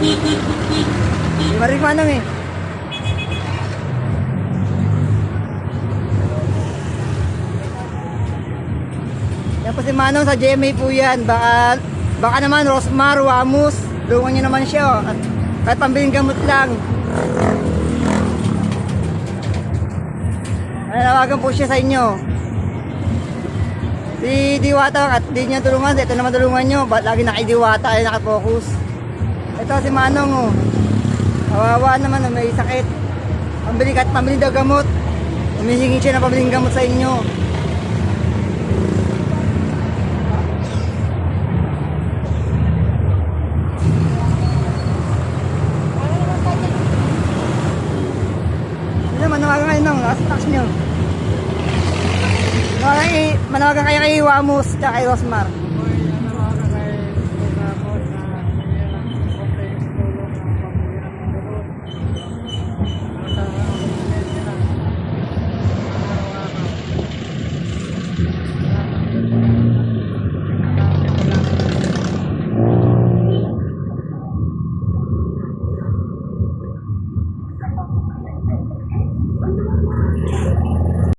Di marinig Manong eh. Yan po si Manong sa GMA po yan. Baka naman Rosmar, Wamus, tulungan nyo naman siya. Oh. At kahit pambiling gamot lang. Nanawagan po siya sa inyo. Si Diwata at di niya tulungan. Ito naman tulungan nyo. Ba't lagi nakidiwata ay nakafocus. Ito si Manong oh. Kawawa naman oh, may sakit. Pambili daw gamot. Humihingi siya ng pambiling gamot sa inyo. Manawagan kayo nung tax nyo. Manawagan kayo kay Wamus at kay Rosmar.